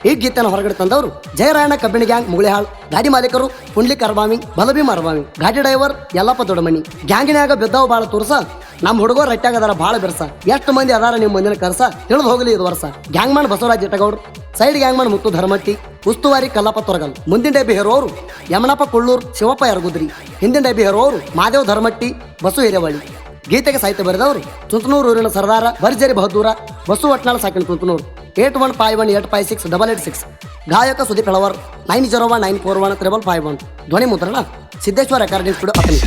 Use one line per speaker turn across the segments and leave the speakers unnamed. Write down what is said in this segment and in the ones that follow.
ಈ ಗೀತೆಯನ್ನು ಹೊರಗಡೆ ತಂದವರು ಜಯರಾಯಣ್ಣ ಕಬ್ಬಿಣಿ ಗ್ಯಾಂಗ್ ಮುಗುಳಿಹಾಳ್, ಗಾಡಿ ಮಾಲೀಕರು ಪುಂಡ್ಲಿಕ್ ಅರ್ಬಾಮಿ, ಬಲಭೀಮ್ ಅರ್ಬಾಮಿ, ಗಾಡಿ ಡ್ರೈವರ್ ಯಲ್ಲಪ್ಪ ದೊಡ್ಡಮನಿ. ಗ್ಯಾಂಗಿನ್ಯಾಗ ಬಿದ್ದಾವ ಬಾಳ ತುರ್ಸ, ನಮ್ಮ ಹುಡುಗರು ರಟ್ಟಾಗ ಅದಾರ ಬಾಳ ಬೆರ್ಸ. ಎಷ್ಟು ಮಂದಿ ಅದಾರ ನಿಮ್ಮ ಮುಂದಿನ ಕರ್ಸ, ತಿಳಿದು ಹೋಗಲಿ ಇದು ವರ್ಷ. ಗ್ಯಾಂಗ್ ಮಾಡ್ ಬಸವರಾಜ್ ಇಟ್ಟಗೌಡ್ರು, ಸೈಡ್ ಗ್ಯಾಂಗ್ ಮಾಡ್ ಮುತ್ತು ಧರ್ಮಟ್ಟಿ, ಉಸ್ತುವಾರಿ ಕಲ್ಲಪ್ಪ ತೊರಗಲ್. ಮುಂದಿನ ಡೈಬಿ ಹೇರೋರು ಯಮನಪ್ಪ ಕುಳ್ಳೂರ್, ಶಿವಪ್ಪ ಯರಗುದ್ರಿ. ಹಿಂದಿನ ಡೈಬಿ ಹೇರೋರು ಮಾದೇವ್ ಧರ್ಮಟ್ಟಿ, ಬಸು ಹಿರೇವಾಳಿ. ಗೀತೆಗೆ ಸಾಹಿತ್ಯ ಬರೆದವರು ತುಂತನೂರು ಊರಿನ ಸರ್ದಾರ ಭರ್ಜರಿ ಬಹದ್ದೂರ, ಬಸು ಒಟ್ನಾಳ ಸಾಕಿನ ತುಂತನೂರು. 8151856886. ಗಾಯಕ ಸುದೀಪ್ ಹೆಳವರ್ 9019415551. ಧ್ವನಿ ಮುದ್ರಣ ಸಿದ್ದೇಶ್ವರ ರೆಕಾರ್ಡಿಂಗ್ ಸ್ಟುಡಿಯೋ ಅತನಿ.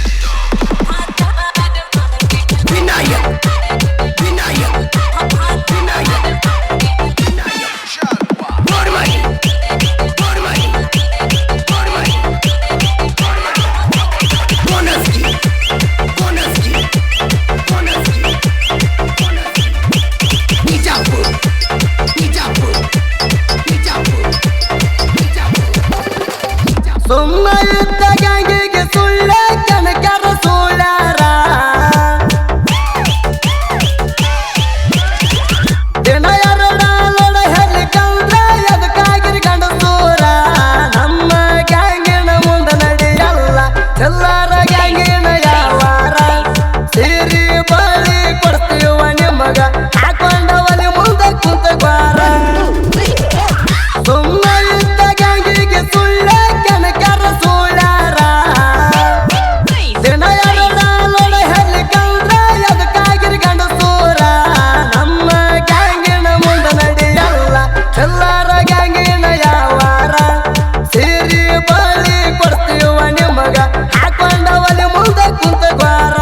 ಸುಮ್ಮ ಇದ್ದ ಗ್ಯಾಂಗಿಗೆ ಸುಳ್ಳ ಕನಕರ ಸುಳ್ಳಾರ, ದಿನ ಎರಡಾಲೋಡ ಹೆಲಿಕಂದ್ರ ಎದಕ್ಕಾಗಿರಿ ಗಂಡಸೂರ. ನಮ್ಮ ಗ್ಯಾಂಗಿನ ಮುಂದೆ ನಡೆಯಲ್ಲ ಎಲ್ಲರ ಗ್ಯಾಂಗಿನ ಯಾವಾರ. ಸಿರಿ ಬಳಿ ಕೊಡ್ತೀವ ನಿಮಗ ಹಾಕೊಂಡವಲಿ ಮುಂದೆ ಕುಂತ ಬಾರ. ಸುಮ್ಮ ಇದ್ದ ಗ್ಯಾಂಗಿಗೆ ಸುಳ್ಳ ಕನಕರ ಸುಳ್ಳಾರ, ದಿನ ಎರಡಾಲೋಡ ಹೆಲಿಕಂದ್ರ ಎದಕ್ಕಾಗಿರಿ ಗಂಡಸೂರ. ನಮ್ಮ ಗ್ಯಾಂಗಿನ ಮುಂದೆ ನಡೆಯಲ್ಲ ಎಲ್ಲರ ಗ್ಯಾಂಗಿನ ಯಾವಾರ. ಸಿರಿ ಬಳಿ ಕೊಡ್ತೀವ ನಿಮಗ ಹಾಕೊಂಡವಲಿ ಮುಂದೆ ಕುಂತ ಬಾರ.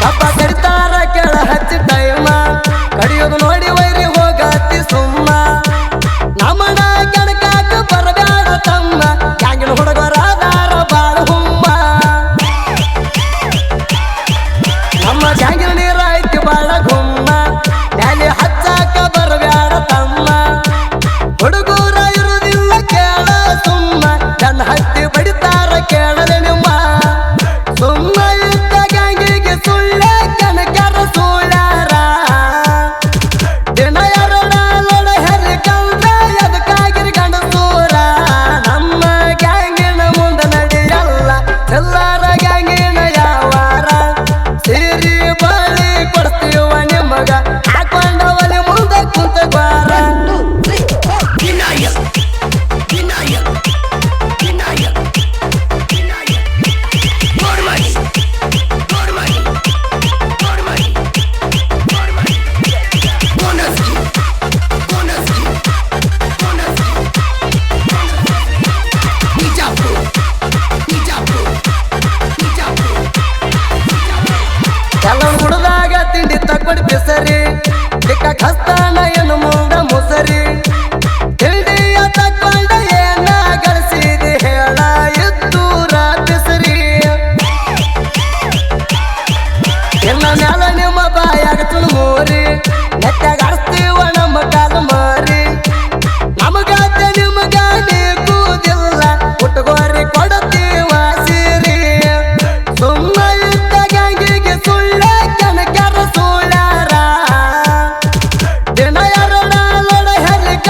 ಕಬ್ಬ ಕಡಿತಾರ ಕೆಳ ಹಚ್ಚಿ ಟೈಮ, ಕಡಿಯೋದು ನೋಡಿ ವೈರಿ ಹೋಗತಿ ಸುಮ್ಮ. ನಮ್ಮನ ಕೆಣಕಾಕ ಬರಬ್ಯಾಡ ತಮ್ಮ, ಗ್ಯಾಂಗಿನ ಹುಡುಗರಾದಾರ ಬಾಳ ಹುಮ್ಮ. ನಮ್ಮ ಗ್ಯಾಂಗಿನ ನೀರ ಐತಿ ಬಾಳ ಗುಮ್ಮ, ನ್ಯಾಲಿ ಹಚ್ಚಾಕ ಬರಬ್ಯಾಡ ತಮ್ಮ. ಹುಡುಗೂರ ಇರುವುದಿಲ್ಲ ಕೇಳ ಸುಮ್ಮ, ನನ್ನ ಹತ್ತಿ ಬಡಿತಾರ ಕೇಳಲೆ ನಿಮ್ಮ. ಸುಮ್ಮ ಇದ್ದ ಗ್ಯಾಂಗಿಗೆ ಸುಳ್ಳ ಕನಕರ ಸುಳ್ಳಾರ, ದಿನ ಎರಡಾಲೋಡ ಹೆಲಿಕಂದ್ರ ಎದಕ್ಕಾಗಿರಿ ಗಂಡಸೂರ. ನಮ್ಮ ಗ್ಯಾಂಗಿನ ಮುಂದೆ ನಡೆಯಲ್ಲ ಎಲ್ಲರ ಗ್ಯಾಂಗಿನ ಯಾವಾರ. ಸಿರಿ ಬಳಿ ಕೊಡ್ತೀವ ನಿಮಗ ಹಾಕೊಂಡವಲಿ ಮುಂದೆ ಕುಂತ ಬಾರ. ಎಲ್ಲವನ್ನ ಕುಡ್ದಾಗ ತಿಂಡಿ ತಕ್ಕೊಡಿ ಬಿಸರಿ, ಚಿಕ್ಕ ಕಸ್ತಾನ ಏನು ಮುಂದ ಮುಸರಿ. ತಿಂಡಿಯ ತಕ್ಕೊಂಡ ಏನ ಗಳಿಸಿದೆ ಹೇಳ ಇದ್ದೂರ ಬಿಸರಿ. ಎಲ್ಲ ಮ್ಯಾಲ ನಿಮ್ಮ ಬಾಯಾಗ ತುಳುಮೂರಿ, ನೆಟ್ಟಾಗ ಆಡಿಸ್ತೀವ ನಮ್ಮ ಕಾಲ ಮಾರಿ. ನಮಗಾತ ನಿಮಗ ಕೂದಿಲ್ಲ, ಹುಟ್ಟುಗೋರಿ ಕೊಡುತ್ತೀವ ಸಿರಿ. ಸುಮ್ಮ ಇದ್ದ ಗ್ಯಾಂಗಿಗೆ ಸುಳ್ಳ ಕನಕರ ಸುಳ್ಳಾರ, ದಿನ ಎರಡಾಲೋಡ ಹೆಲಿಕ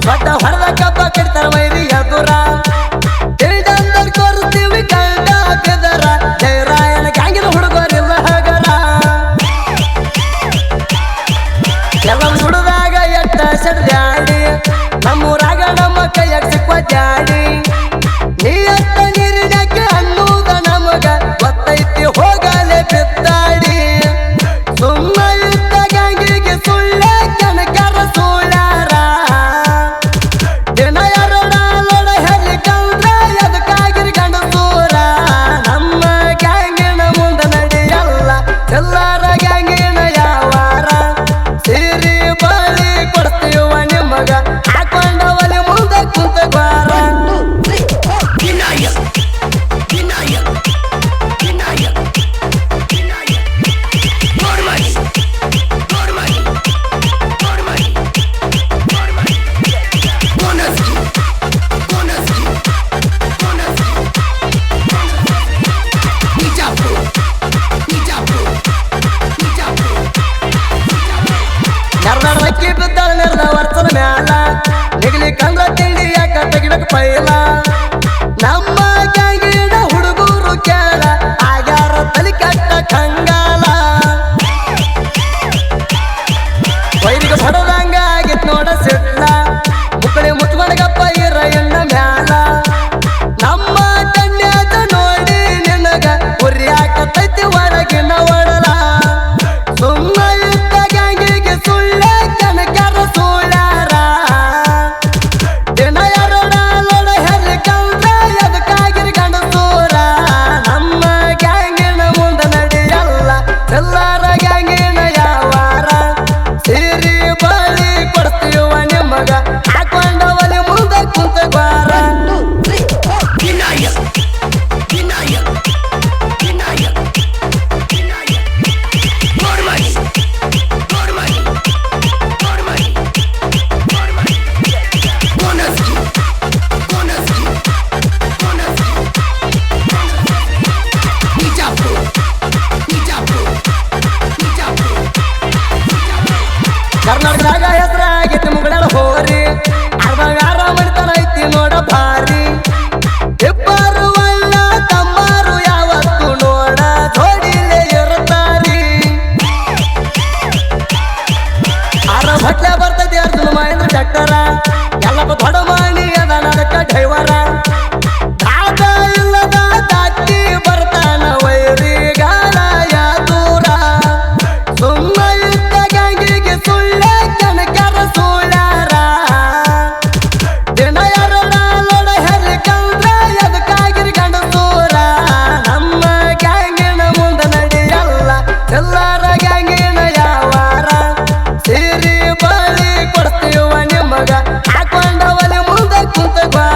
ದೊಡ್ಡ ಹೊರದ ಕಬ್ಬ ಕಟ್ತಾರ ವೈರಿ ಎದುರ ತಿಳಿದಂದರ್ ತೋರಿಸ್ತೀವಿ ಕಂಡ ಬೆದರ ಜಯರಾಯನ ಗ್ಯಾಂಗಿನ ಹುಡುಗರಿಲ್ಲ ಹಗರ ಎಲ್ಲ ಹುಡುದಾಗ ಎಟ್ಟ ಸಡ್ದಾಡಿ ನಮ್ಮೂರಾಗ ನಮ್ಮ ಕೈಯಾಗ ಸಿಕ್ಕ ಜಾಡಿ ನೀ ಅತ್ತ ನೀರಿನಕ್ಕೆ ಅನ್ನುವುದ ನಮಗ ಗೊತ್ತೈತಿ ಹೋಗಲೇ ಬಿದ್ದಾಡಿ ಸುಮ್ಮ ಇದ್ದ ಗ್ಯಾಂಗಿಗೆ ಸುಳ್ಳ ಕನಕರ ಸುಳ್ಯಾರ ದಿನ ಎರಡಾಲೋಡ ಹೆಲಿಕಂದ್ರ ಎದಕ್ಕಾಗಿರಿ ಗಂಡಸೂರ ನಮ್ಮ ಗ್ಯಾಂಗಿನ ಮುಂದ ನಡೆಯಲ್ಲ ಎಲ್ಲರ ಗ್ಯಾಂಗಿನ ಯಾವಾರ ಸೀರಿ ಬಳಿ ಕೊಡ್ತೀವ ನಿಮಗ ಹಾಕೊಂಡವಲಿ ಮುಂದೆ ಕುಂತ ಬಾರ ನೆರದಕ್ಕಿ ಬಿದ್ದಾಳ ನೆರದ ವರ್ಷದ ಮ್ಯಾಲ ನಿಗಲಿ ಕಂದ್ರ ತಿಂಡಿ ಯಾಕ ತೆಗಿಬೇಕು ಪೈಲ ನಮ್ಮ ಗ್ಯಾಂಗಿನ ಹುಡುಗರು ಕೇಳ ಆಗ್ಯಾರ ತಲಿ ಕಟ್ಟ ಕಂಗಾಲ ವೈರಿಗೆ ಹೊಡದಂಗ ಆಗಿತ್ ನೋಡ ಸಿಟ್ಲ ಮುಕ್ಕಳಿ ಮುಚ್ಕೊಂಡಗಪ್ಪ ಇರ ಎಣ್ಣ ಮ್ಯಾಲ ನಮ್ಮ ಕನ್ಯಾದ ನೋಡಿ ನಿನಗ ಉರಿಯಾಕತೈತಿ ಒಳಗಿನ ಒಡಲ ಸುಮ್ಮ ಇದ್ದ ಗ್ಯಾಂಗಿಗೆ ಸುಳ್ಳ ಕನಕರ ಸುಳ್ಯಾರ ದಿನ ಎರಡಾಲೋಡ ಹೆಲಿಕಂದ್ರ ಎದಕ್ಕಾಗಿರಿ ಗಂಡಸೂರ ನಮ್ಮ ಗ್ಯಾಂಗಿನ ಮುಂದ ನಡೆಯಲ್ಲ ಎಲ್ಲರ ಗ್ಯಾಂಗಿನ ಯಾವಾರ ಸೀರಿ ಬಳಿ ಕೊಡ್ತೀವ ನಿಮಗ ಹಾಕೊಂಡವಲಿ ಮುಂದೆ ಕುಂತ ಬಾರ ಕರ್ನಾಟಕದಾಗ ಹೆಸರಾಗೈತಿ ಮುಗಳಾಳ ಹೋರಿ ಅರ್ಧಗಾರ ಮಣಿತನ ಐತಿ ನೋಡ ಭಾರಿ ಇಬ್ಬರು ಅಣ್ಣ ತಮ್ಮರು ಯಾವತ್ತು ನೋಡ ಜೋಡಿಲೇ ಇರುತ್ತಾರಿ ಆರ ಹೊಟ್ಲೆ ಬರ್ತೈತಿ ಅರ್ಜುನ ಮಹೇಂದ್ರ ಚಕ್ಕರ ಎಲ್ಲಪ್ಪ ದೊಡ್ಡ ಮಾಡಿ ಅದ ನಡಕ ಡ್ರೈವರ ದಾದ ಇಲ್ಲದ ದಾಟಿ ಬರ್ತಾನ ವೈರಿ ಗಾಲಾಯ ದೂರ ಸುಮ್ಮ ಇದ್ದ ಗ್ಯಾಂಗಿಗೆ ಸುಳ್ಳ ಕನಕರ ಸುಳ್ಯಾರ ದಿನ ಎರಡಾಲೋಡ ಹೆಲಿಕಂದ್ರ ಎದಕ್ಕಾಗಿರಿ ಗಂಡಸೂರ ನಮ್ಮ ಗ್ಯಾಂಗಿನ ಮುಂದ ನಡೆಯಲ್ಲ ಎಲ್ಲರ ಗ್ಯಾಂಗಿನ ಯಾವಾರ ಸೀರಿ ಬಳಿ ಕೊಡ್ತೀವ ನಿಮಗ ಹಾಕೊಂಡವಲಿ ಮುಂದೆ ಕುಂತ ಬಾರ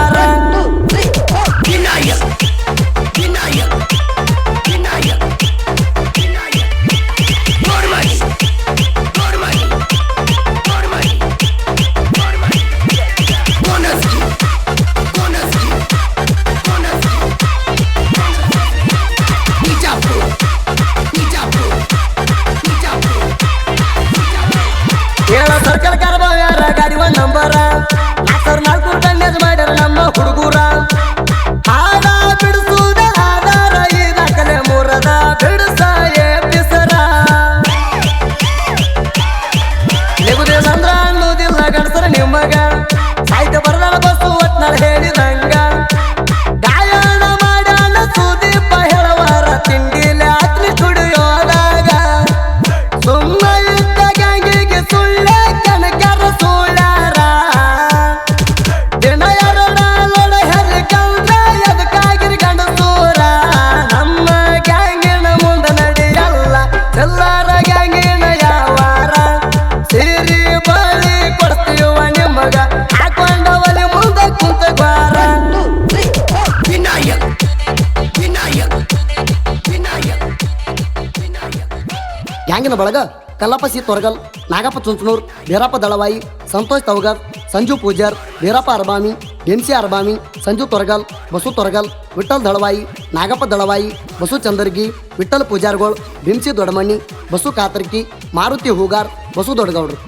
ಹೇಳ ಸರ್ಕಲ್ ಕಾರ್ಬಾವ್ಯಾರ ಗಾಡಿ ಒಂದ್ ನಂಬರ 4 ಕನ್ಯಾಜ್ ಮಾಡ್ಯಾರ ನಮ್ಮ ಹುಡುಗೂರ ಹಾಡ ಬಿಡಿಸುವುದ ಆಧಾರ ಈ ದಾಖಲೆ ಮೂರದ ಬಿಡಿಸ ಎಬ್ಬಿಸರ ನಿಗುದೇ ಸಂದ್ರ ಅನ್ನೋದಿಲ್ಲ ಗಣಸರ ನಿಮಗ ಸಾಹಿತ್ಯ ಬರದಾಳ ಬಸ್ಸು ಒಟ್ನಾಳ ಹೇಳಿದಂಗ ಗಾಯನ ಮಾಡ್ಯಾನ ಸುದೀಪ ಹೇಳವಾರ ತಿಂಡಿಲೆ ಆತ್ರಿ ಸ್ಟುಡಿಯೋದಾಗ ಸುಮ್ಮ ಇದ್ದ ಗ್ಯಾಂಗಿಗೆ ಸುಳ್ಳ ಕನಕರ ಸುಳ್ಯಾರ ದಿನ ಎರಡಾಲೋಡ ಹೆಲಿಕಂದ್ರ ಎದಕ್ಕಾಗಿರಿ ಗಂಡಸೂರ ನಮ್ಮ ಗ್ಯಾಂಗಿನ ಮುಂದ ನಡೆಯಲ್ಲ ಎಲ್ಲರ ಗ್ಯಾಂಗಿನ ಯಾವಾರ ಸೀರಿ ಬಳಿ ಕೊಡ್ತೀವ ನಿಮಗ ಹಾಕೊಂಡವಲಿ ಮುಂದೆ ಕುಂತ ಬಾರ ಗ್ಯಾಂಗಿನ ಬಳಗ ಕಲ್ಲಪ್ಪ ಸಿ ತೊರಗಲ್ ನಾಗಪ್ಪ ಚುಂಚನೂರ್ ವೀರಪ್ಪ ದಳವಾಯಿ ಸಂತೋಷ್ ತವಗರ್ ಸಂಜು ಪೂಜಾರ್ ವೀರಪ್ಪ ಅರ್ಬಾಮಿ ಎಂಸಿ ಅರ್ಬಾಮಿ ಸಂಜು ತೊರಗಲ್ ಬಸು ತೊರಗಲ್ ವಿಠಲ್ ದಳವಾಯಿ ನಾಗಪ್ಪ ದಳವಾಯಿ ಬಸು ಚಂದರ್ಗಿ ವಿಠಲ್ ಪೂಜಾರ್ಗೋಳ್ ಭೀಮ್ಸಿ ದೊಡಮಣ್ಣಿ ಬಸು ಕಾತರ್ಕಿ ಮಾರುತಿ ಹೂಗಾರ್ ಬಸು ದೊಡ್ಡಗೌಡ್ರು.